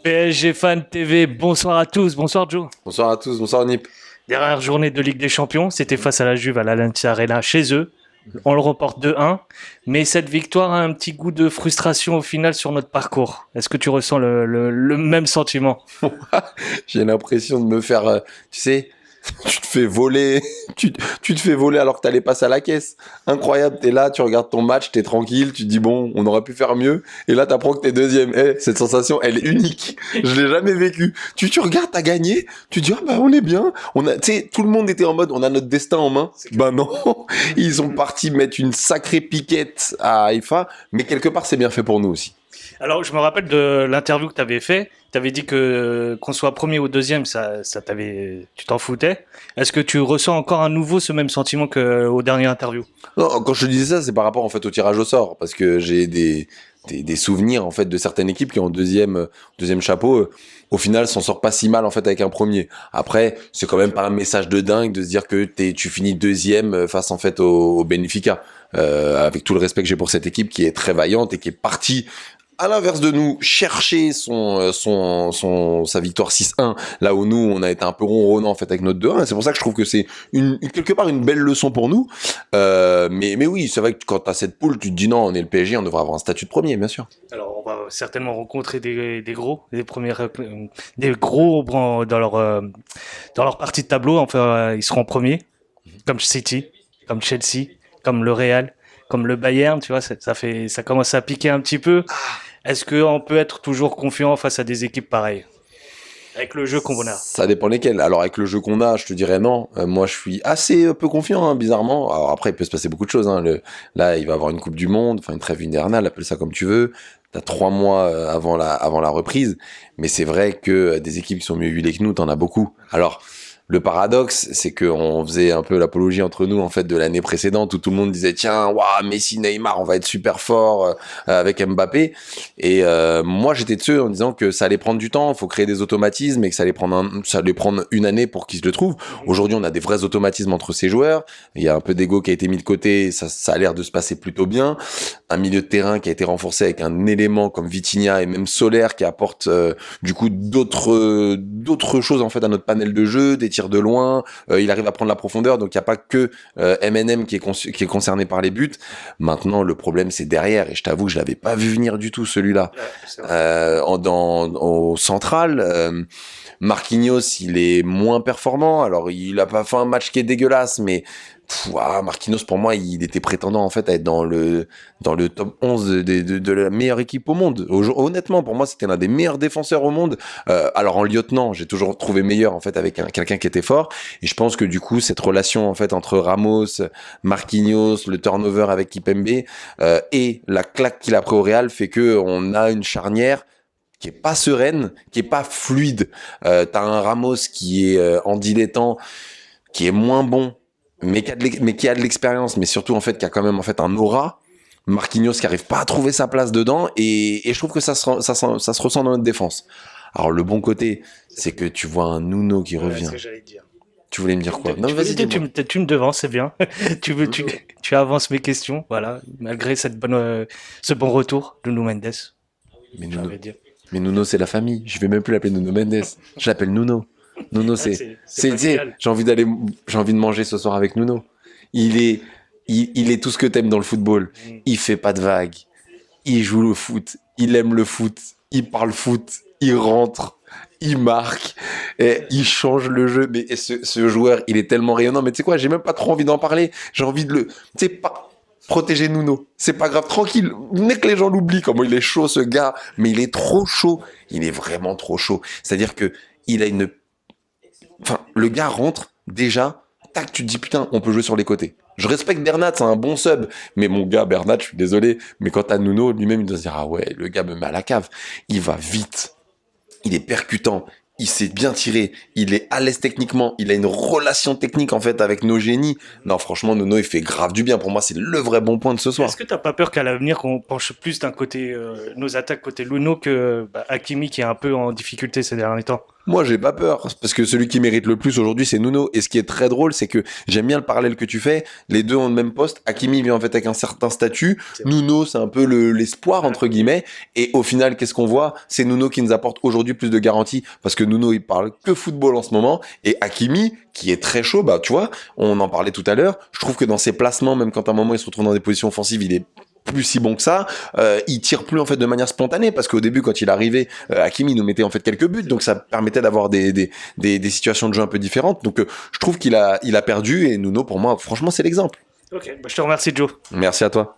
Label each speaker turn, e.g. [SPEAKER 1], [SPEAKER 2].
[SPEAKER 1] PSG Fan TV, bonsoir à tous, bonsoir Joe.
[SPEAKER 2] Bonsoir à tous, bonsoir Nip.
[SPEAKER 1] Dernière journée de Ligue des Champions, c'était face à la Juve à l'Allianz Arena chez eux. On le remporte 2-1, mais cette victoire a un petit goût de frustration au final sur notre parcours. Est-ce que tu ressens le même sentiment?
[SPEAKER 2] J'ai l'impression de me faire, tu sais, tu te fais voler, tu te fais voler alors que t'allais passer à la caisse. Incroyable, t'es là, tu regardes ton match, t'es tranquille, tu te dis bon, on aurait pu faire mieux, et là t'apprends que t'es deuxième. Cette sensation, elle est unique. Je l'ai jamais vécue. Tu regardes, t'as gagné, tu te dis ah bah on est bien. Tu sais, tout le monde était en mode on a notre destin en main. Bah non, ils sont partis mettre une sacrée piquette à Haïfa, mais quelque part c'est bien fait pour nous aussi.
[SPEAKER 1] Alors, je me rappelle de l'interview que tu avais fait. Tu avais dit que qu'on soit premier ou deuxième, tu t'en foutais. Est-ce que tu ressens encore à nouveau ce même sentiment qu'aux dernières interviews?
[SPEAKER 2] Non, quand je te disais ça, c'est par rapport en fait au tirage au sort, parce que j'ai des souvenirs en fait de certaines équipes qui ont deuxième chapeau, au final s'en sort pas si mal en fait avec un premier. Après, c'est quand même pas un message de dingue de se dire que tu finis deuxième face en fait au Benfica. Avec tout le respect que j'ai pour cette équipe qui est très vaillante et qui est partie à l'inverse de nous, chercher sa victoire 6-1, là où nous, on a été un peu ronronnant en fait avec notre 2-1. C'est pour ça que je trouve que c'est quelque part une belle leçon pour nous. Mais oui, c'est vrai que quand t'as cette poule, tu te dis non, on est le PSG, on devrait avoir un statut de premier, bien sûr.
[SPEAKER 1] Alors, on va certainement rencontrer des gros dans leur partie de tableau. Enfin, ils seront premiers, comme City, comme Chelsea, comme le Real, comme le Bayern. Tu vois, ça commence à piquer un petit peu. Est-ce qu'on peut être toujours confiant face à des équipes pareilles, avec le jeu qu'on a?
[SPEAKER 2] Ça dépend lesquels. Alors avec le jeu qu'on a, je te dirais non. Moi, je suis assez peu confiant, hein, bizarrement. Alors après, il peut se passer beaucoup de choses. Hein. Là, il va y avoir une Coupe du Monde, enfin une trêve hivernale, appelle ça comme tu veux. T'as 3 mois avant la reprise. Mais c'est vrai que des équipes qui sont mieux huilées que nous, t'en as beaucoup. Alors, le paradoxe, c'est qu'on faisait un peu l'apologie entre nous en fait de l'année précédente où tout le monde disait tiens, waouh, Messi, Neymar, on va être super fort avec Mbappé. Et moi, j'étais de ceux en disant que ça allait prendre du temps, il faut créer des automatismes et que ça allait prendre une année pour qu'ils se le trouvent. Aujourd'hui, on a des vrais automatismes entre ces joueurs. Il y a un peu d'ego qui a été mis de côté, ça a l'air de se passer plutôt bien. Un milieu de terrain qui a été renforcé avec un élément comme Vitinha et même Soler qui apporte du coup d'autres choses en fait à notre panel de jeu, des tirs de loin, il arrive à prendre la profondeur, donc il n'y a pas que MNM qui est concerné par les buts. Maintenant, le problème c'est derrière, et je t'avoue que je l'avais pas vu venir du tout celui-là. Au central, Marquinhos, il est moins performant. Alors, il a pas fait un match qui est dégueulasse, mais Marquinhos, pour moi, il était prétendant en fait à être dans le top 11 de la meilleure équipe au monde. Honnêtement, pour moi, c'était l'un des meilleurs défenseurs au monde. Alors en lieutenant, j'ai toujours trouvé meilleur en fait avec quelqu'un qui était fort. Et je pense que du coup, cette relation en fait entre Ramos, Marquinhos, le turnover avec Kipembe et la claque qu'il a pris au Real fait que on a une charnière qui est pas sereine, qui est pas fluide. T'as un Ramos qui est en dilettant, qui est moins bon, mais qui a de l'expérience, mais surtout en fait qui a quand même en fait un aura. Marquinhos qui arrive pas à trouver sa place dedans, et je trouve que ça se ressent dans notre défense. Alors le bon côté, c'est que tu vois un Nuno qui revient.
[SPEAKER 1] C'est ce que j'allais dire.
[SPEAKER 2] Tu voulais me dire quoi? Non,
[SPEAKER 1] Vas-y,
[SPEAKER 2] vas-y, dis-moi.
[SPEAKER 1] tu me devances, c'est bien. Tu avances mes questions, voilà, malgré ce bon retour de Nuno Mendes.
[SPEAKER 2] Mais
[SPEAKER 1] J'ai
[SPEAKER 2] Nuno,
[SPEAKER 1] envie de dire.
[SPEAKER 2] mais Nuno, c'est la famille. Je vais même plus l'appeler Nuno Mendes. Je l'appelle Nuno. Nuno,
[SPEAKER 1] C'est
[SPEAKER 2] tu sais,
[SPEAKER 1] familial.
[SPEAKER 2] j'ai envie de manger ce soir avec Nuno. Il est tout ce que t'aimes dans le football. Il fait pas de vagues. Il joue le foot. Il aime le foot. Il parle foot. Il rentre. Il marque. Et il change le jeu. Mais ce joueur, il est tellement rayonnant. Mais tu sais quoi, j'ai même pas trop envie d'en parler. J'ai envie de le, tu sais, pas, protéger Nuno. C'est pas grave. Tranquille. N'est que les gens l'oublient comment il est chaud, ce gars. Mais il est trop chaud. Il est vraiment trop chaud. C'est-à-dire que il a enfin, le gars rentre, déjà, tac, tu te dis, putain, on peut jouer sur les côtés. Je respecte Bernat, c'est un bon sub. Mais mon gars, Bernat, je suis désolé, mais quand t'as Nuno, lui-même, il doit se dire, ah ouais, le gars me met à la cave. Il va vite. Il est percutant. Il sait bien tirer. Il est à l'aise techniquement. Il a une relation technique, en fait, avec nos génies. Non, franchement, Nuno, il fait grave du bien. Pour moi, c'est le vrai bon point de ce soir.
[SPEAKER 1] Est-ce que t'as pas peur qu'à l'avenir qu'on penche plus d'un côté nos attaques côté Luno que Hakimi qui est un peu en difficulté ces derniers temps?
[SPEAKER 2] Moi, j'ai pas peur, parce que celui qui mérite le plus aujourd'hui, c'est Nuno. Et ce qui est très drôle, c'est que j'aime bien le parallèle que tu fais. Les deux ont le même poste. Hakimi vient en fait avec un certain statut. Nuno, c'est un peu l'espoir, entre guillemets. Et au final, qu'est-ce qu'on voit? C'est Nuno qui nous apporte aujourd'hui plus de garanties, parce que Nuno, il parle que football en ce moment. Et Hakimi, qui est très chaud, bah, tu vois, on en parlait tout à l'heure. Je trouve que dans ses placements, même quand à un moment il se retrouve dans des positions offensives, il est plus si bon que ça, il tire plus en fait de manière spontanée, parce qu'au début quand il arrivait, Hakimi nous mettait en fait quelques buts, donc ça permettait d'avoir des situations de jeu un peu différentes. Donc je trouve il a perdu, et Nuno pour moi franchement c'est l'exemple.
[SPEAKER 1] Ok, bah, je te remercie Joe.
[SPEAKER 2] Merci à toi.